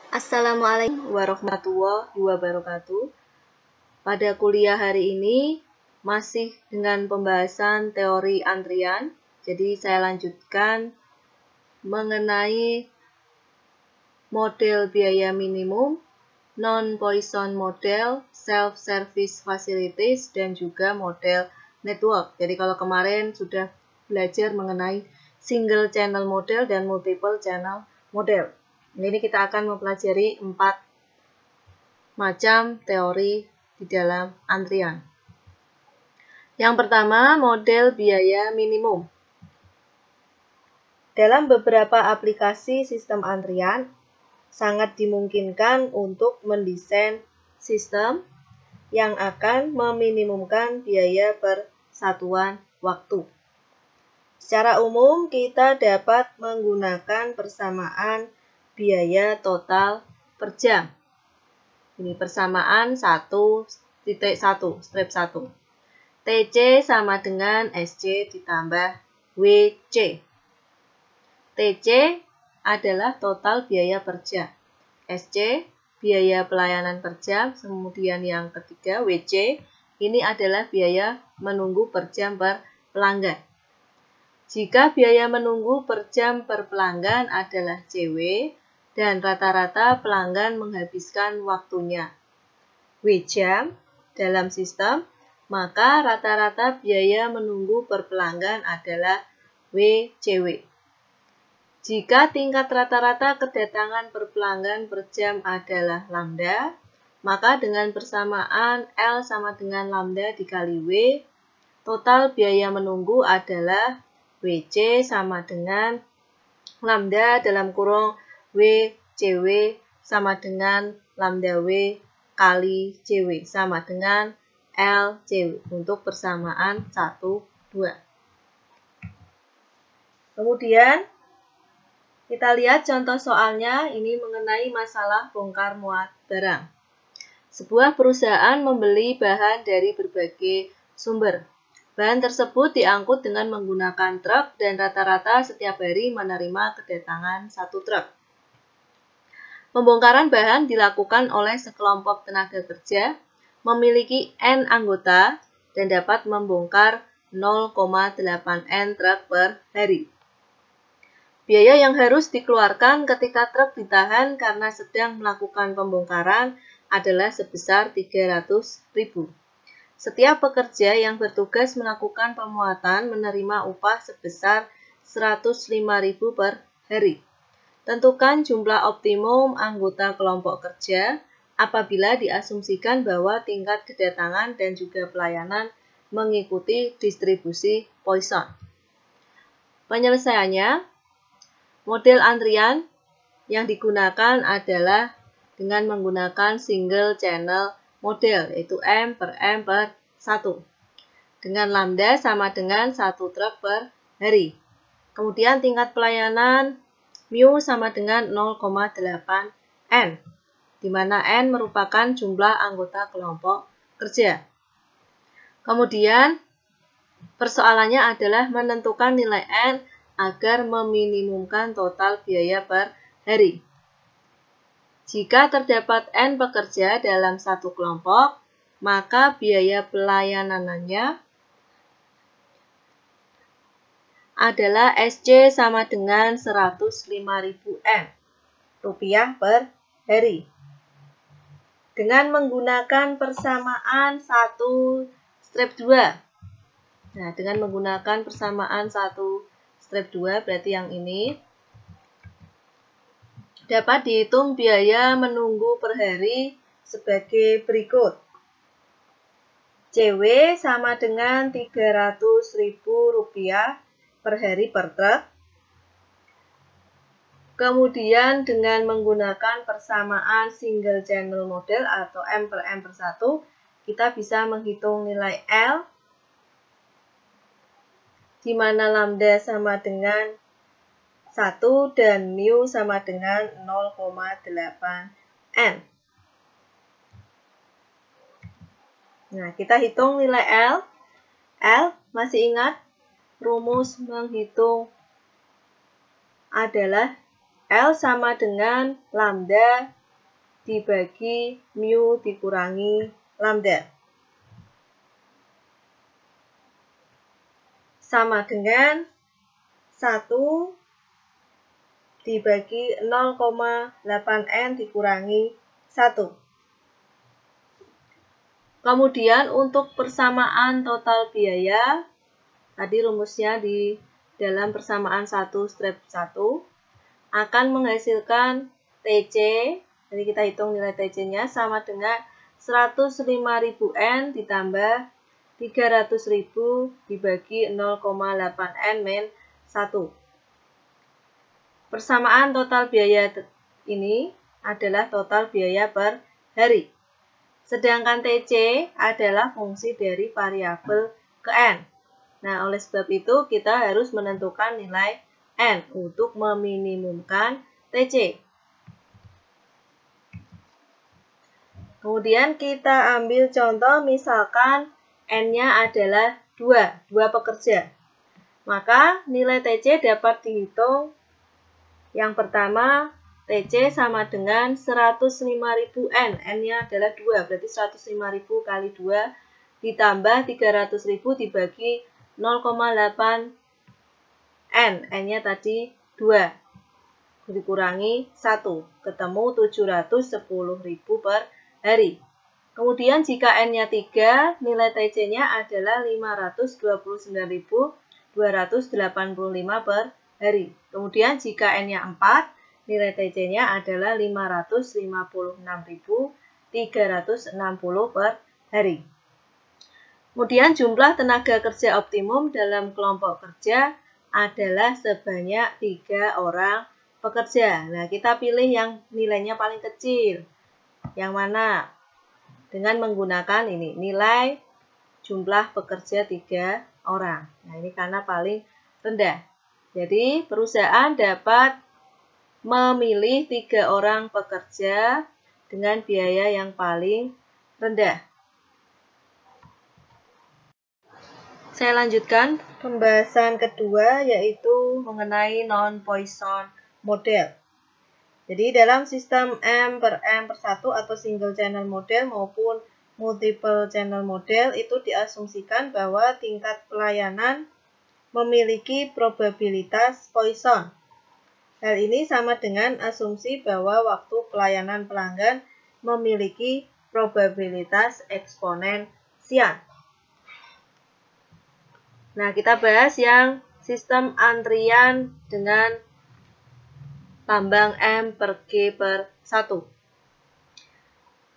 Assalamualaikum warahmatullahi wabarakatuh. Pada kuliah hari ini masih dengan pembahasan teori antrian. Jadi saya lanjutkan mengenai model biaya minimum, non-Poisson model, self-service facilities, dan juga model network. Jadi kalau kemarin sudah belajar mengenai single channel model dan multiple channel model. Ini kita akan mempelajari 4 macam teori di dalam antrian. Yang pertama, model biaya minimum. Dalam beberapa aplikasi sistem antrian, sangat dimungkinkan untuk mendesain sistem yang akan meminimumkan biaya per satuan waktu. Secara umum, kita dapat menggunakan persamaan biaya total per jam. Ini persamaan 1.1, strip 1. TC sama dengan SC ditambah WC. TC adalah total biaya per jam. SC, biaya pelayanan per jam. Kemudian yang ketiga, WC, ini adalah biaya menunggu per jam per pelanggan. Jika biaya menunggu per jam per pelanggan adalah CW, dan rata-rata pelanggan menghabiskan waktunya W jam dalam sistem, maka rata-rata biaya menunggu per pelanggan adalah WCW. Jika tingkat rata-rata kedatangan per pelanggan per jam adalah lambda, maka dengan persamaan L sama dengan lambda dikali W, total biaya menunggu adalah WC sama dengan lambda dalam kurung WCW sama dengan lambda W kali CW sama dengan LCW untuk persamaan 1, 2. Kemudian kita lihat contoh soalnya, ini mengenai masalah bongkar muat barang. Sebuah perusahaan membeli bahan dari berbagai sumber. Bahan tersebut diangkut dengan menggunakan truk dan rata-rata setiap hari menerima kedatangan 1 truk. Pembongkaran bahan dilakukan oleh sekelompok tenaga kerja, memiliki N anggota, dan dapat membongkar 0,8 N truk per hari. Biaya yang harus dikeluarkan ketika truk ditahan karena sedang melakukan pembongkaran adalah sebesar 300.000. Setiap pekerja yang bertugas melakukan pemuatan menerima upah sebesar 105.000 per hari. Tentukan jumlah optimum anggota kelompok kerja apabila diasumsikan bahwa tingkat kedatangan dan juga pelayanan mengikuti distribusi Poisson. Penyelesaiannya, model antrian yang digunakan adalah dengan menggunakan single channel model, yaitu M per 1, dengan lambda sama dengan 1 truk per hari. Kemudian tingkat pelayanan mu sama dengan 0,8 N, di mana N merupakan jumlah anggota kelompok kerja. Kemudian persoalannya adalah menentukan nilai N agar meminimumkan total biaya per hari. Jika terdapat N pekerja dalam satu kelompok, maka biaya pelayanannya adalah SC sama dengan 105.000 N rupiah per hari. Dengan menggunakan persamaan 1 strip 2. Nah, dengan menggunakan persamaan 1 strip 2 berarti yang ini, dapat dihitung biaya menunggu per hari sebagai berikut. CW sama dengan 300.000 rupiah per hari per truk. Kemudian dengan menggunakan persamaan single channel model atau M per 1, kita bisa menghitung nilai L, di mana lambda sama dengan 1 dan mu sama dengan 0,8 N. Nah, kita hitung nilai L. L, masih ingat? Rumus menghitung adalah L sama dengan lambda dibagi mu dikurangi lambda. Sama dengan 1 dibagi 0,8N dikurangi 1. Kemudian untuk persamaan total biaya, tadi rumusnya di dalam persamaan 1/1 akan menghasilkan TC, jadi kita hitung nilai TC-nya sama dengan 105.000 N ditambah 300.000 dibagi 0,8N min 1. Persamaan total biaya ini adalah total biaya per hari. Sedangkan TC adalah fungsi dari variabel ke N. Nah, oleh sebab itu kita harus menentukan nilai N untuk meminimumkan TC. Kemudian kita ambil contoh misalkan N-nya adalah 2 pekerja. Maka nilai TC dapat dihitung. Yang pertama, TC sama dengan 105.000 N. N-nya adalah 2, berarti 105.000 kali 2 ditambah 300.000 dibagi 0,8 N. N-nya tadi 2. Dikurangi 1. Ketemu 710.000 per hari. Kemudian jika N-nya 3, nilai TC-nya adalah 529.285 per hari. Kemudian jika N-nya 4, nilai TC-nya adalah 556.360 per hari. Kemudian jumlah tenaga kerja optimum dalam kelompok kerja adalah sebanyak 3 orang pekerja. Nah, kita pilih yang nilainya paling kecil. Yang mana? Dengan menggunakan ini, nilai jumlah pekerja 3 orang. Nah, ini karena paling rendah. Jadi, perusahaan dapat memilih 3 orang pekerja dengan biaya yang paling rendah. Saya lanjutkan pembahasan kedua, yaitu mengenai non-Poisson model. Jadi, dalam sistem M/M/1 atau single channel model maupun multiple channel model itu diasumsikan bahwa tingkat pelayanan memiliki probabilitas Poisson. Hal ini sama dengan asumsi bahwa waktu pelayanan pelanggan memiliki probabilitas eksponensial. Nah, kita bahas yang sistem antrian dengan lambang M/G/1.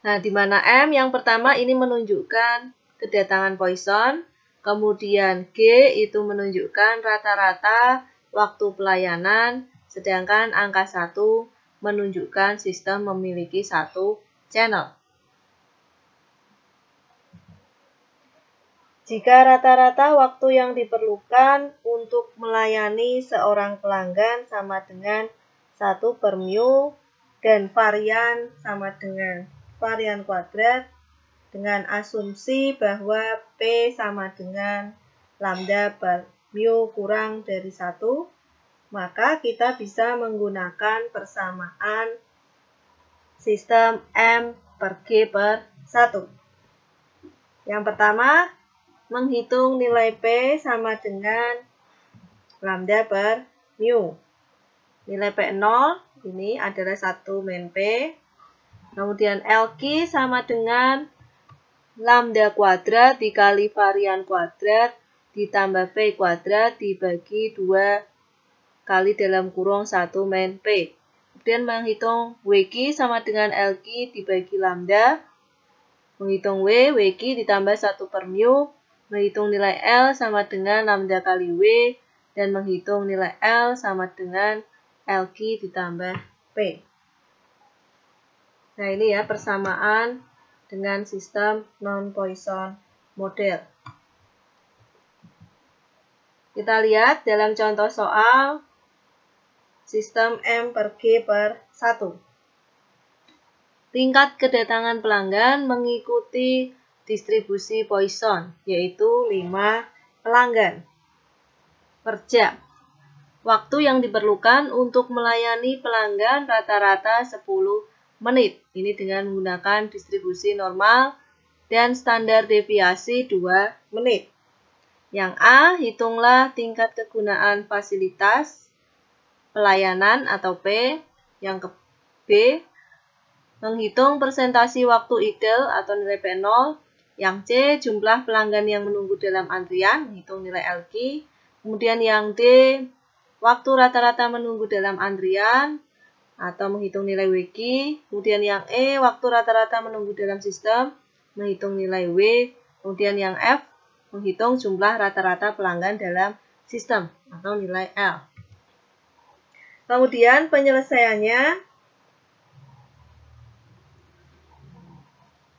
Nah, di mana M yang pertama ini menunjukkan kedatangan Poisson, kemudian G itu menunjukkan rata-rata waktu pelayanan, sedangkan angka 1 menunjukkan sistem memiliki 1 channel. Jika rata-rata waktu yang diperlukan untuk melayani seorang pelanggan sama dengan 1 per mu dan varian sama dengan varian kuadrat dengan asumsi bahwa P sama dengan lambda per mu kurang dari 1, maka kita bisa menggunakan persamaan sistem M/G/1. Yang pertama, menghitung nilai P sama dengan lambda per mu. Nilai P0 ini adalah 1 min P. Kemudian LQ sama dengan lambda kuadrat dikali varian kuadrat ditambah P kuadrat dibagi 2 kali dalam kurung 1 min P. Kemudian menghitung WQ sama dengan LQ dibagi lambda. Menghitung WQ ditambah 1 per mu. Menghitung nilai L sama dengan lambda kali W, dan menghitung nilai L sama dengan LQ ditambah P. Nah, ini ya persamaan dengan sistem non-Poisson model. Kita lihat dalam contoh soal sistem M/G/1. Tingkat kedatangan pelanggan mengikuti distribusi Poisson, yaitu 5 pelanggan per jam. Waktu yang diperlukan untuk melayani pelanggan rata-rata 10 menit. Ini dengan menggunakan distribusi normal dan standar deviasi 2 menit. Yang A, hitunglah tingkat kegunaan fasilitas pelayanan atau P. Yang ke B, menghitung persentase waktu idle atau nilai P0. Yang C, jumlah pelanggan yang menunggu dalam antrian, menghitung nilai LQ. Kemudian yang D, waktu rata-rata menunggu dalam antrian atau menghitung nilai WQ. Kemudian yang E, waktu rata-rata menunggu dalam sistem, menghitung nilai W. Kemudian yang F, menghitung jumlah rata-rata pelanggan dalam sistem atau nilai L. Kemudian penyelesaiannya,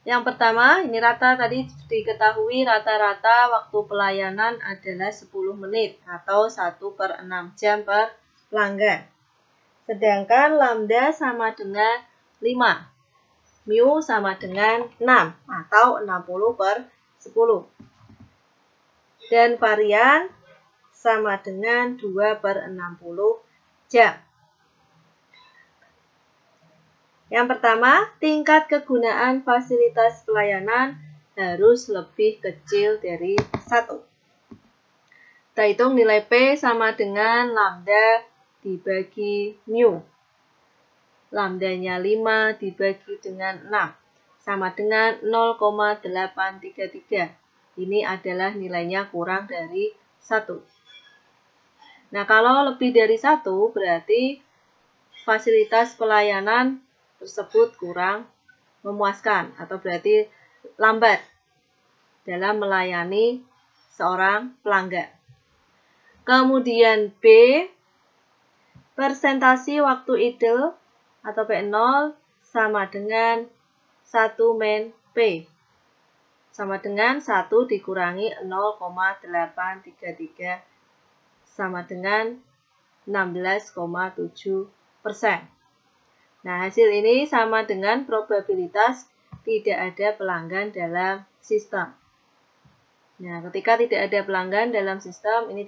yang pertama, ini tadi diketahui rata-rata waktu pelayanan adalah 10 menit atau 1/6 jam per pelanggan. Sedangkan lambda sama dengan 5. Mu sama dengan 6 atau 60/10. Dan varian sama dengan 2/60 jam. Yang pertama, tingkat kegunaan fasilitas pelayanan harus lebih kecil dari 1. Kita hitung nilai P sama dengan lambda dibagi mu. Lambdanya 5 dibagi dengan 6. Sama dengan 0,833. Ini adalah nilainya kurang dari 1. Nah, kalau lebih dari 1 berarti fasilitas pelayanan tersebut kurang memuaskan atau berarti lambat dalam melayani seorang pelanggan. Kemudian B, persentase waktu idle atau P0 sama dengan 1 min P. Sama dengan 1 dikurangi 0,833 sama dengan 16,7%. Nah, hasil ini sama dengan probabilitas tidak ada pelanggan dalam sistem. Nah, ketika tidak ada pelanggan dalam sistem, ini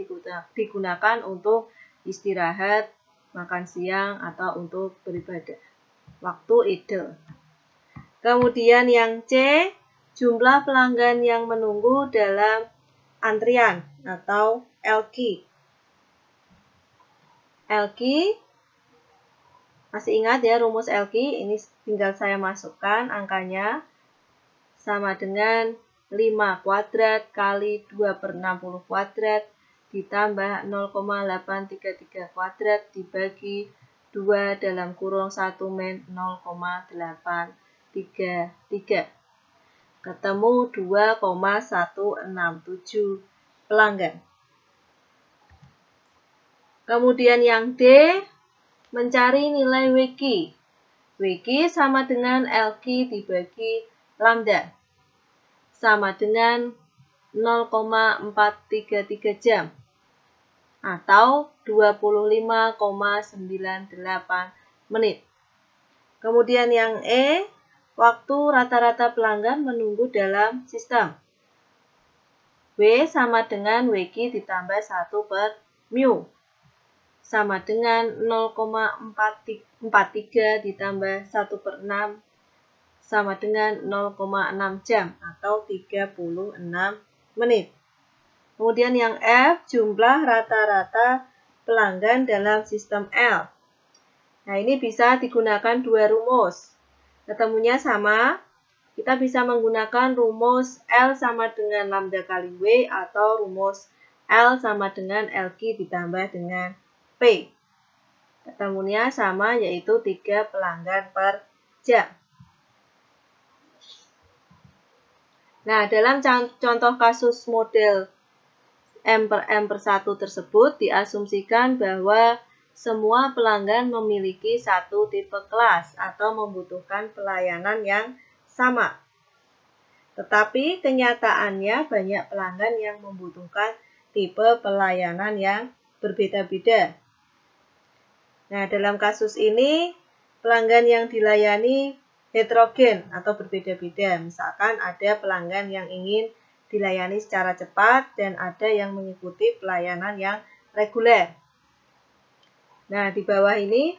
digunakan untuk istirahat, makan siang, atau untuk beribadah. Waktu idle. Kemudian yang C, jumlah pelanggan yang menunggu dalam antrian atau LQ. LQ, masih ingat ya rumus LQ? Ini tinggal saya masukkan angkanya sama dengan 5 kuadrat kali 2/60 kuadrat ditambah 0,833 kuadrat dibagi 2 dalam kurung 1 min 0,833. Ketemu 2,167 pelanggan. Kemudian yang D, mencari nilai WQ. WQ sama dengan LQ dibagi lambda. Sama dengan 0,433 jam. Atau 25,98 menit. Kemudian yang E, waktu rata-rata pelanggan menunggu dalam sistem. W sama dengan WQ ditambah 1 per mu. Sama dengan 0,43 ditambah 1/6 sama dengan 0,6 jam atau 36 menit. Kemudian yang F, jumlah rata-rata pelanggan dalam sistem L. Nah, ini bisa digunakan dua rumus. Ketemunya sama, kita bisa menggunakan rumus L sama dengan lambda kali W atau rumus L sama dengan LQ ditambah dengan P. Ketemunya sama, yaitu 3 pelanggan per jam. Nah, dalam contoh kasus model M/M/1 tersebut diasumsikan bahwa semua pelanggan memiliki satu tipe kelas atau membutuhkan pelayanan yang sama. Tetapi kenyataannya banyak pelanggan yang membutuhkan tipe pelayanan yang berbeda-beda. Nah, dalam kasus ini, pelanggan yang dilayani heterogen atau berbeda-beda. Misalkan ada pelanggan yang ingin dilayani secara cepat dan ada yang mengikuti pelayanan yang reguler. Nah, di bawah ini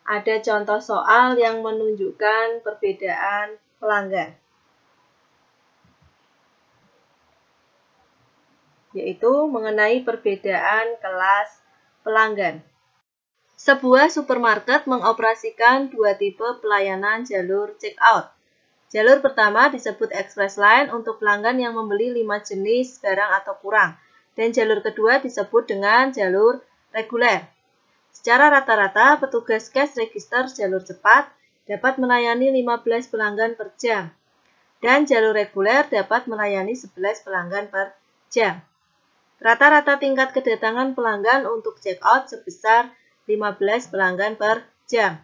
ada contoh soal yang menunjukkan perbedaan pelanggan, yaitu mengenai perbedaan kelas pelanggan. Sebuah supermarket mengoperasikan dua tipe pelayanan jalur check-out. Jalur pertama disebut Express Line untuk pelanggan yang membeli 5 jenis barang atau kurang, dan jalur kedua disebut dengan jalur reguler. Secara rata-rata, petugas cash register jalur cepat dapat melayani 15 pelanggan per jam, dan jalur reguler dapat melayani 11 pelanggan per jam. Rata-rata tingkat kedatangan pelanggan untuk check-out sebesar 15 pelanggan per jam.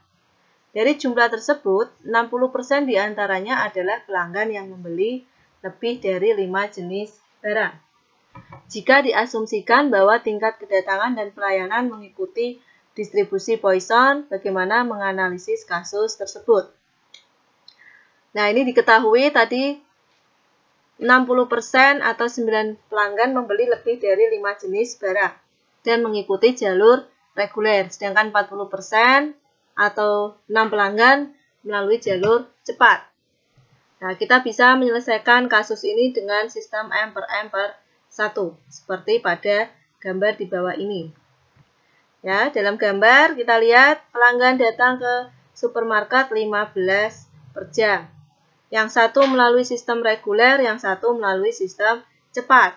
Dari jumlah tersebut, 60% diantaranya adalah pelanggan yang membeli lebih dari 5 jenis barang. Jika diasumsikan bahwa tingkat kedatangan dan pelayanan mengikuti distribusi Poisson, bagaimana menganalisis kasus tersebut? Nah, ini diketahui tadi 60% atau 9 pelanggan membeli lebih dari 5 jenis barang dan mengikuti jalur reguler, sedangkan 40% atau 6 pelanggan melalui jalur cepat. Nah, kita bisa menyelesaikan kasus ini dengan sistem M per M per 1, seperti pada gambar di bawah ini. Ya, dalam gambar kita lihat pelanggan datang ke supermarket 15 per jam. Yang satu melalui sistem reguler, yang satu melalui sistem cepat.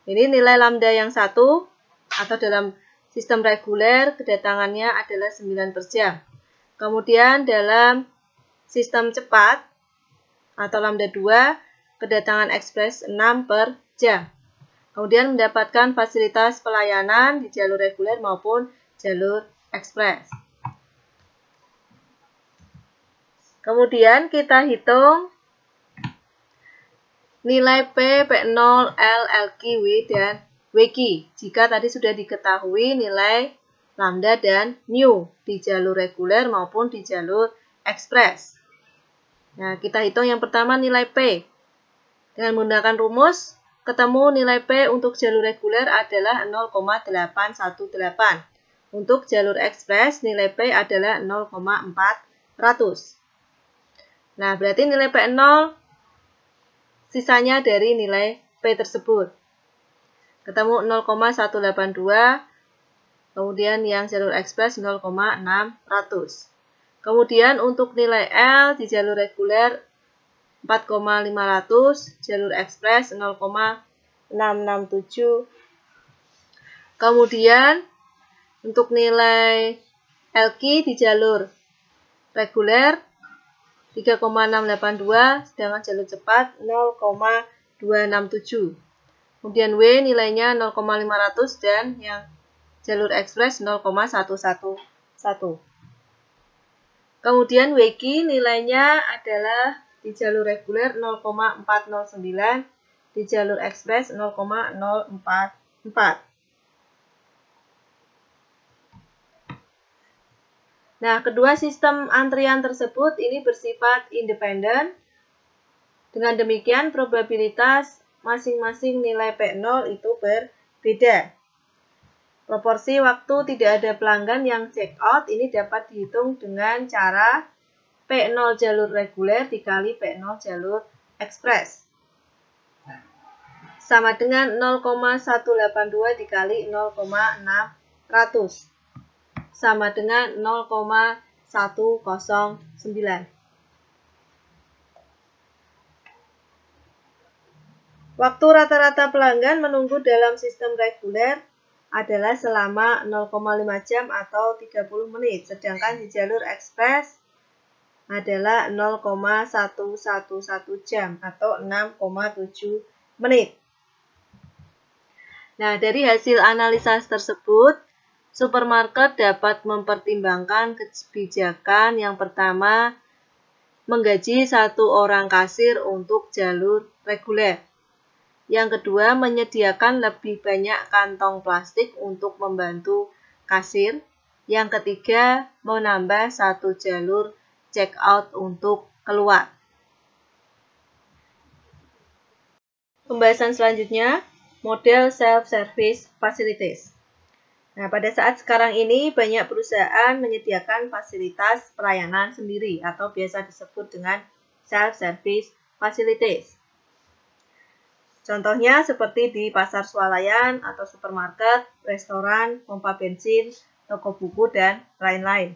Ini nilai lambda yang satu, atau dalam sistem reguler kedatangannya adalah 9 per jam. Kemudian dalam sistem cepat, atau lambda 2, kedatangan ekspres 6 per jam. Kemudian mendapatkan fasilitas pelayanan di jalur reguler maupun jalur ekspres. Kemudian kita hitung nilai P, P0, L, LQ, W, dan WQ. Jika tadi sudah diketahui nilai lambda dan mu di jalur reguler maupun di jalur ekspres. Nah, kita hitung yang pertama nilai P. Dengan menggunakan rumus, ketemu nilai P untuk jalur reguler adalah 0,818. Untuk jalur ekspres, nilai P adalah 0,400. Nah, berarti nilai P0 sisanya dari nilai P tersebut. Ketemu 0,182, kemudian yang jalur ekspres 0,600. Kemudian untuk nilai L di jalur reguler 4,500, jalur ekspres 0,667. Kemudian untuk nilai LQ di jalur reguler 3,682, sedangkan jalur cepat 0,267. Kemudian W nilainya 0,500 dan yang jalur ekspres 0,111. Kemudian WQ nilainya adalah di jalur reguler 0,409, di jalur ekspres 0,044. Nah, kedua sistem antrian tersebut ini bersifat independen. Dengan demikian, probabilitas masing-masing nilai P0 itu berbeda. Proporsi waktu tidak ada pelanggan yang check out ini dapat dihitung dengan cara P0 jalur reguler dikali P0 jalur ekspres. Sama dengan 0,182 dikali 0,600. Sama dengan 0,109. Waktu rata-rata pelanggan menunggu dalam sistem reguler adalah selama 0,5 jam atau 30 menit, sedangkan di jalur ekspres adalah 0,111 jam atau 6,7 menit. Nah, dari hasil analisa tersebut, supermarket dapat mempertimbangkan kebijakan yang pertama, menggaji 1 orang kasir untuk jalur reguler. Yang kedua, menyediakan lebih banyak kantong plastik untuk membantu kasir. Yang ketiga, menambah 1 jalur check-out untuk keluar. Pembahasan selanjutnya, model self-service facilities. Nah, pada saat sekarang ini banyak perusahaan menyediakan fasilitas pelayanan sendiri atau biasa disebut dengan self-service facilities. Contohnya seperti di pasar swalayan atau supermarket, restoran, pompa bensin, toko buku, dan lain-lain.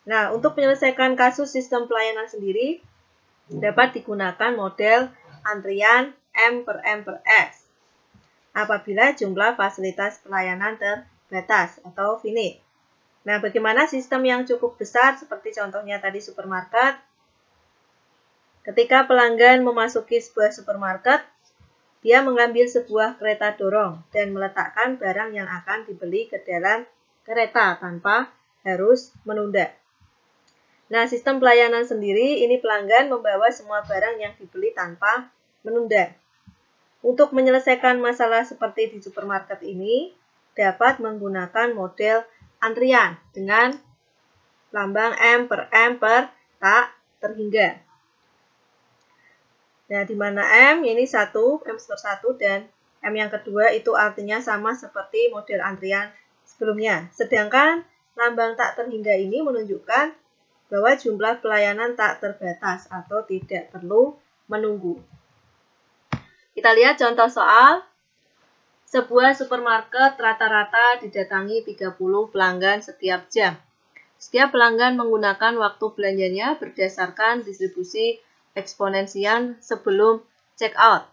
Nah, untuk menyelesaikan kasus sistem pelayanan sendiri, dapat digunakan model antrian M per M per S apabila jumlah fasilitas pelayanan terbatas atau finite. Nah, bagaimana sistem yang cukup besar seperti contohnya tadi supermarket? Ketika pelanggan memasuki sebuah supermarket, dia mengambil sebuah kereta dorong dan meletakkan barang yang akan dibeli ke dalam kereta tanpa harus menunda. Nah, sistem pelayanan sendiri, ini pelanggan membawa semua barang yang dibeli tanpa menunda. Untuk menyelesaikan masalah seperti di supermarket ini, dapat menggunakan model antrian dengan lambang M per tak terhingga. Nah, di mana M ini 1, M per 1, dan M yang kedua itu artinya sama seperti model antrian sebelumnya. Sedangkan lambang tak terhingga ini menunjukkan bahwa jumlah pelayanan tak terbatas atau tidak perlu menunggu. Kita lihat contoh soal. Sebuah supermarket rata-rata didatangi 30 pelanggan setiap jam. Setiap pelanggan menggunakan waktu belanjanya berdasarkan distribusi eksponensial sebelum check out.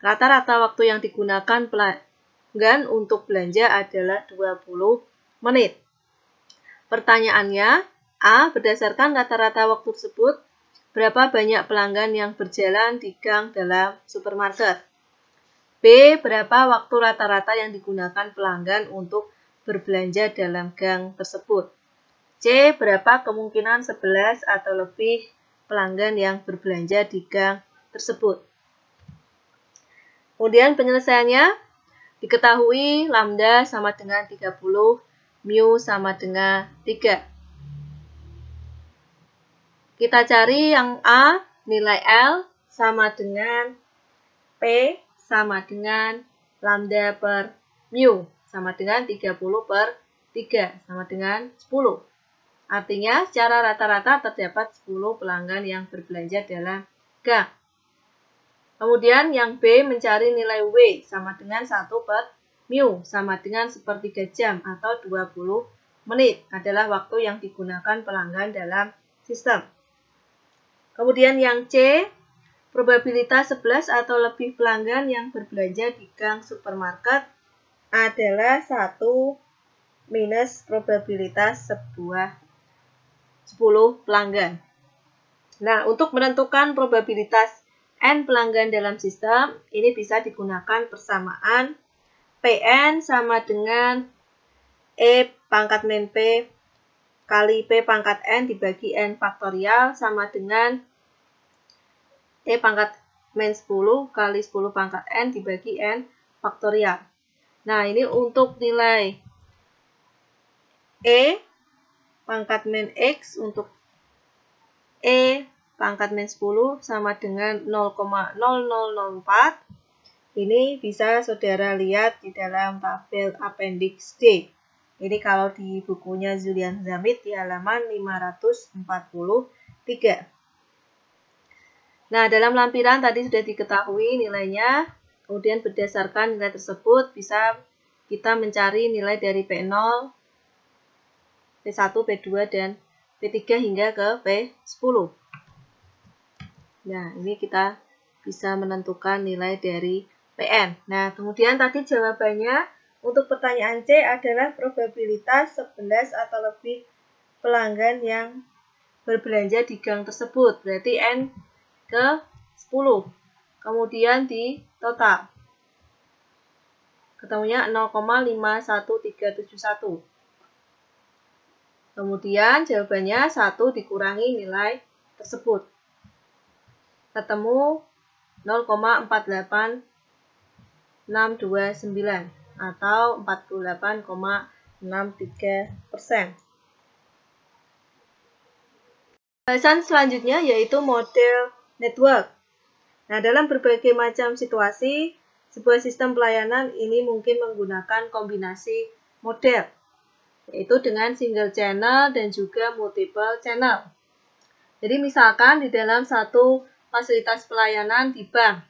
Rata-rata waktu yang digunakan pelanggan untuk belanja adalah 20 menit. Pertanyaannya, A. Berdasarkan rata-rata waktu tersebut, berapa banyak pelanggan yang berjalan di gang dalam supermarket? B. Berapa waktu rata-rata yang digunakan pelanggan untuk berbelanja dalam gang tersebut? C. Berapa kemungkinan 11 atau lebih pelanggan yang berbelanja di gang tersebut? Kemudian penyelesaiannya, diketahui lambda sama dengan 30, mu sama dengan 3. Kita cari yang A, nilai L sama dengan P sama dengan lambda per mu, sama dengan 30 per 3, sama dengan 10. Artinya, secara rata-rata terdapat 10 pelanggan yang berbelanja dalam gang. Kemudian yang B mencari nilai W sama dengan 1 per mu, sama dengan sepertiga jam atau 20 menit adalah waktu yang digunakan pelanggan dalam sistem. Kemudian yang C, probabilitas 11 atau lebih pelanggan yang berbelanja di gang supermarket adalah 1 minus probabilitas 10 pelanggan. Nah, untuk menentukan probabilitas N pelanggan dalam sistem, ini bisa digunakan persamaan Pn sama dengan E pangkat min P kali P pangkat N dibagi N faktorial sama dengan E pangkat min 10 kali 10 pangkat N dibagi N faktorial. Nah, ini untuk nilai E pangkat min X untuk E pangkat min 10 sama dengan 0,0004. Ini bisa saudara lihat di dalam tabel appendix D. Ini kalau di bukunya Julian Zamit di halaman 543. Nah, dalam lampiran tadi sudah diketahui nilainya, kemudian berdasarkan nilai tersebut bisa kita mencari nilai dari P0, P1, P2, dan P3 hingga ke P10. Nah, ini kita bisa menentukan nilai dari Pn. Nah, kemudian tadi jawabannya untuk pertanyaan C adalah probabilitas 11 atau lebih pelanggan yang berbelanja di gang tersebut. Berarti N ke 10. Kemudian di total. Ketemunya 0,51371. Kemudian jawabannya 1 dikurangi nilai tersebut. Ketemu 0,48629 atau 48,63%. Pembahasan selanjutnya yaitu model network. Nah, dalam berbagai macam situasi, sebuah sistem pelayanan ini mungkin menggunakan kombinasi model, yaitu dengan single channel dan juga multiple channel. Jadi misalkan di dalam satu fasilitas pelayanan di bank.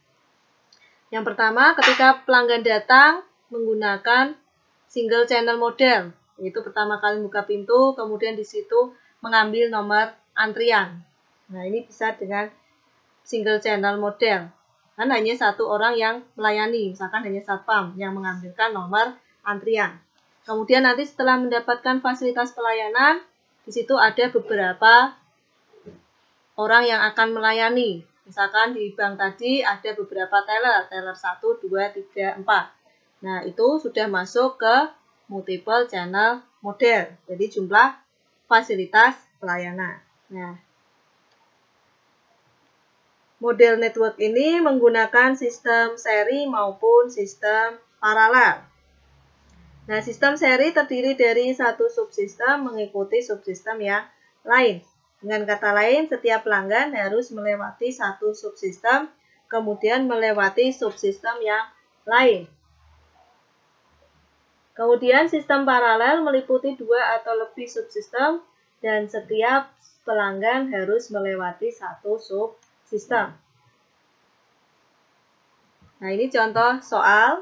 Yang pertama, ketika pelanggan datang menggunakan single channel model, yaitu pertama kali buka pintu, kemudian di situ mengambil nomor antrian. Nah, ini bisa dengan single channel model. Kan hanya satu orang yang melayani, misalkan hanya satpam yang mengambilkan nomor antrian. Kemudian nanti setelah mendapatkan fasilitas pelayanan, di situ ada beberapa orang yang akan melayani. Misalkan di bank tadi ada beberapa teller 1, 2, 3, 4. Nah, itu sudah masuk ke multiple channel model. Jadi jumlah fasilitas pelayanan. Nah, model network ini menggunakan sistem seri maupun sistem paralel. Nah, sistem seri terdiri dari satu subsistem mengikuti subsistem yang lain. Dengan kata lain, setiap pelanggan harus melewati satu subsistem, kemudian melewati subsistem yang lain. Kemudian sistem paralel meliputi 2 atau lebih subsistem, dan setiap pelanggan harus melewati satu subsistem. Nah, ini contoh soal.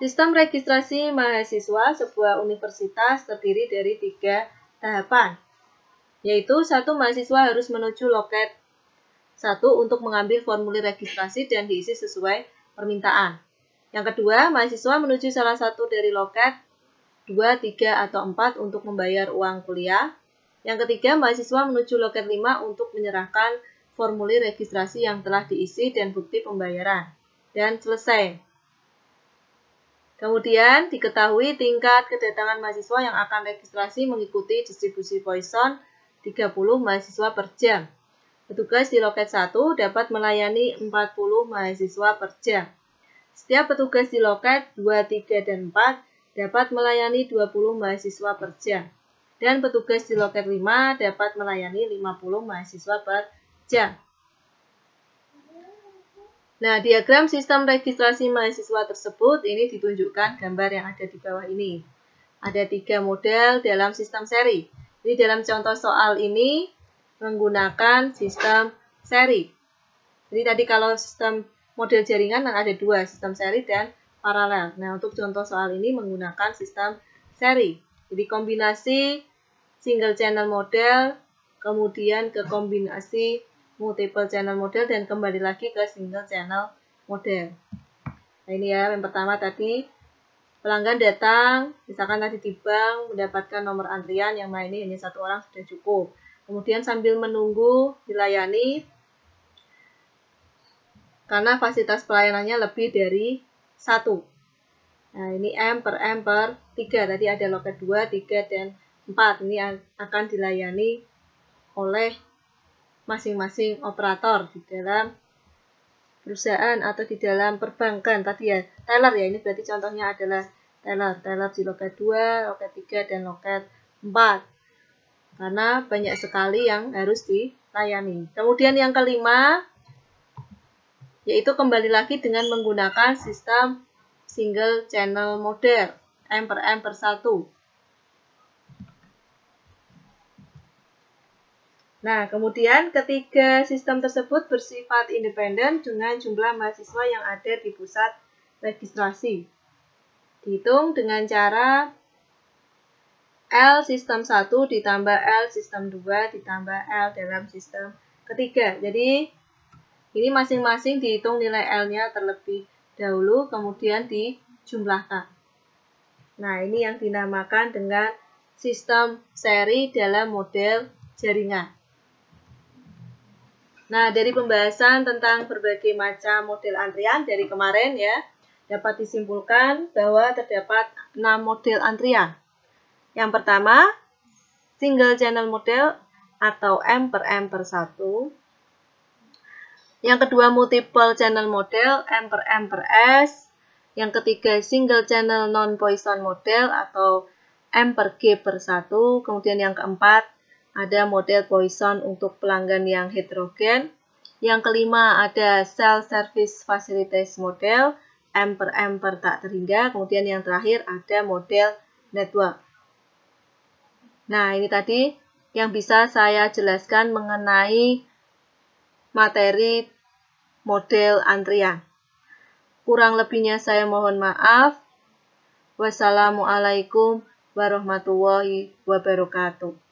Sistem registrasi mahasiswa sebuah universitas terdiri dari 3 tahapan, yaitu 1. Mahasiswa harus menuju loket 1 untuk mengambil formulir registrasi dan diisi sesuai permintaan. Yang kedua, mahasiswa menuju salah satu dari loket 2, 3, atau 4 untuk membayar uang kuliah. Yang ketiga, mahasiswa menuju loket 5 untuk menyerahkan formulir registrasi yang telah diisi dan bukti pembayaran. Dan selesai. Kemudian diketahui tingkat kedatangan mahasiswa yang akan registrasi mengikuti distribusi Poisson 30 mahasiswa per jam. Petugas di loket 1 dapat melayani 40 mahasiswa per jam. Setiap petugas di loket 2, 3, dan 4 dapat melayani 20 mahasiswa per jam. Dan petugas di loket 5 dapat melayani 50 mahasiswa per jam. Nah, diagram sistem registrasi mahasiswa tersebut ini ditunjukkan gambar yang ada di bawah ini. Ada 3 model dalam sistem seri. Jadi dalam contoh soal ini menggunakan sistem seri. Jadi tadi kalau sistem model jaringan ada 2, sistem seri dan paralel. Nah, untuk contoh soal ini menggunakan sistem seri. Jadi kombinasi single channel model, kemudian ke kombinasi multiple channel model, dan kembali lagi ke single channel model. Nah, ini ya, yang pertama tadi pelanggan datang, misalkan tadi di bank mendapatkan nomor antrian, yang melayani hanya 1 orang sudah cukup. Kemudian sambil menunggu dilayani, karena fasilitas pelayanannya lebih dari 1. Nah, ini M per 3. Tadi ada loket 2, 3, dan 4. Ini akan dilayani oleh masing-masing operator di dalam perusahaan atau di dalam perbankan. Tadi ya, teller ya. Ini berarti contohnya adalah teller di loket 2, loket 3, dan loket 4. Karena banyak sekali yang harus dilayani. Kemudian yang kelima, yaitu kembali lagi dengan menggunakan sistem single channel model, M per 1. Nah, kemudian ketiga sistem tersebut bersifat independen dengan jumlah mahasiswa yang ada di pusat registrasi. Dihitung dengan cara L sistem 1 ditambah L sistem 2 ditambah L dalam sistem ketiga. Jadi, ini masing-masing dihitung nilai L-nya terlebih dahulu, kemudian dijumlahkan. Nah, ini yang dinamakan dengan sistem seri dalam model jaringan. Nah, dari pembahasan tentang berbagai macam model antrian dari kemarin ya, dapat disimpulkan bahwa terdapat 6 model antrian. Yang pertama, single channel model atau M per 1. Yang kedua, multiple channel model M per S. Yang ketiga, single channel non-Poisson model atau M per G per 1. Kemudian yang keempat, ada model Poisson untuk pelanggan yang heterogen. Yang kelima ada self-service facilities model. M per M per tak terhingga. Kemudian yang terakhir ada model network. Nah, ini tadi yang bisa saya jelaskan mengenai materi model antrian. Kurang lebihnya saya mohon maaf. Wassalamualaikum warahmatullahi wabarakatuh.